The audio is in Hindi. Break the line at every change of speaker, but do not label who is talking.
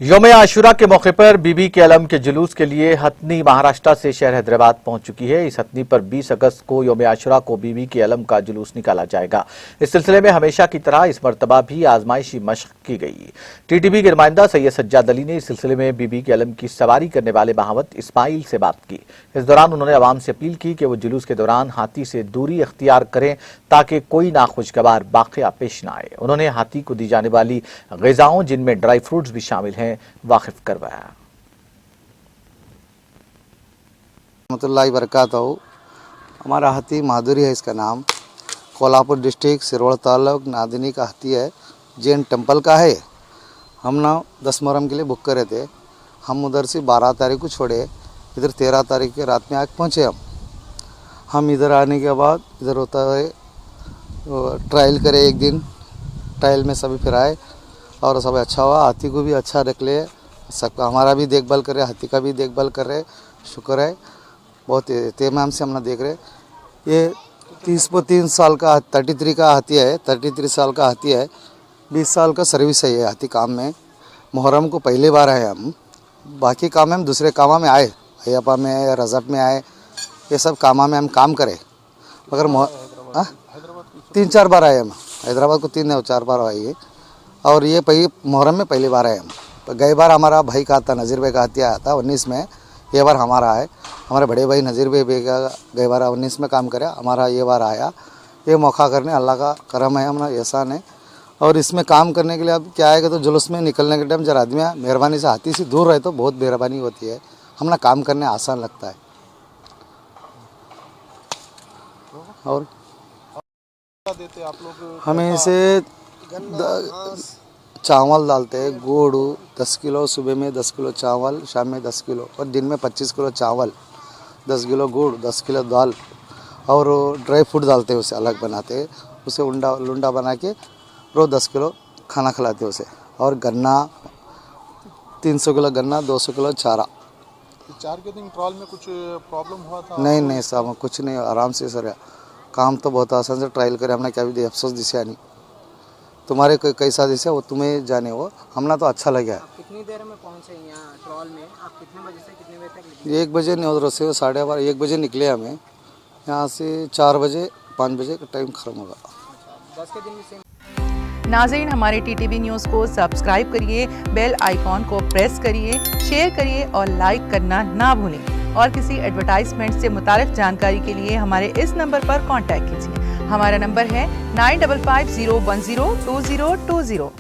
यौम आशुरा के मौके पर बीबी के अलम के जुलूस के लिए हथनी महाराष्ट्र से शहर हैदराबाद पहुंच चुकी है। इस हथनी पर 20 अगस्त को यौम आशुरा को बीबी के अलम का जुलूस निकाला जाएगा। इस सिलसिले में हमेशा की तरह इस मर्तबा भी आजमाइशी मशक की गई। टीटीबी के नुमाइंदा सैयद सज्जाद अली ने इस सिलसिले में बीबी के अलम की सवारी करने वाले महावत इस्माइल से बात की। इस दौरान उन्होंने अवाम से अपील की कि वो जुलूस के दौरान हाथी से दूरी अख्तियार करें ताकि कोई नाखुशगवार वाकया पेश न आए। उन्होंने हाथी को दी जाने वाली ग़िज़ाओं जिनमें ड्राई फ्रूट्स भी शामिल हैं वाकिफ करवाया।
रहमतुल्लाहि वबरकातहू। हमारा हाथी माधुरी है, इसका नाम कोल्हापुर डिस्ट्रिक्ट सिरोड़ ताल्लुक नादिनी का हाथी है, जैन टेम्पल का है। हम ना 10 मुहर्रम के लिए बुक करे थे। हम उधर से 12 तारीख को छोड़े, इधर 13 तारीख के रात में आके पहुँचे। हम इधर आने के बाद इधर होता है ट्रायल करे, एक दिन ट्रायल में सभी फिर आए और सब अच्छा हुआ। हाथी को भी अच्छा रख ले, सबका हमारा भी देखभाल कर रहे, हाथी का भी देखभाल कर रहे। शुक्र है, बहुत एहतमाम से हम देख रहे। ये 33 साल का 33 का हाथी है, 33 साल का हाथी है। 20 साल का सर्विस है ये हाथी काम में। मुहर्रम को पहली बार आए हम, बाकी काम में हम दूसरे कामों में आए, अय्यापा में रजब में आए, ये सब कामों में हम काम करें। मगर 3-4 बार आए हम हैदराबाद को, 3-4 बार आए और ये मुहर्रम में पहली बार आए हम। गई बार हमारा भाई का था, नज़ीर भाई का हाथी आया था 19 में। ये बार हमारा है, हमारे बड़े भाई नज़ीर भाई का गई बार 19 में काम करे, हमारा ये बार आया। ये मौका करने अल्लाह का करम है, हमारा एहसान है। और इसमें काम करने के लिए अब क्या आएगा तो जुलूस में निकलने के टाइम जरा आदमी मेहरबानी से हाथी से दूर रहे तो बहुत मेहरबानी होती है, हमारा काम करने आसान लगता है। और हमें इसे चावल डालते हैं, गुड़ 10 किलो, सुबह में 10 किलो चावल, शाम में 10 किलो और दिन में 25 किलो चावल, 10 किलो गुड़, 10 किलो दाल और ड्राई फ्रूट डालते हैं, उसे अलग बनाते हैं। उसे लुंडा बना के रोज़ 10 किलो खाना खिलाते हैं उसे। और गन्ना 300 किलो गन्ना, 200 किलो चारा।
4 के दिन ट्रॉल में कुछ प्रॉब्लम हुआ था?
नहीं साहब, कुछ नहीं, आराम से सर। काम तो बहुत आसान से ट्रायल करे हमने, क्या भी दे अफसोस दिशा नहीं। तुम्हारे कैसा दिशा वो तुम्हें जाने, वो हमने तो अच्छा लगा।
कितनी देर में पहुंचे यहाँ ट्रॉल में? आप कितने बजे से कितने बजे तक निकले?
1 बजे नहीं, उधर से 12:30 1 बजे निकले हमें यहाँ से। 4 बजे 5 बजे का टाइम खत्म होगा।
10 के दिन से।
नाज़रीन, हमारे टीटीवी न्यूज़ को सब्सक्राइब करिए, बेल आइकॉन को प्रेस करिए, शेयर करिए और लाइक करना ना भूलें। और किसी एडवर्टाइजमेंट से मुताल्लिक़ जानकारी के लिए हमारे इस नंबर पर कांटेक्ट कीजिए। हमारा नंबर है 9550102020।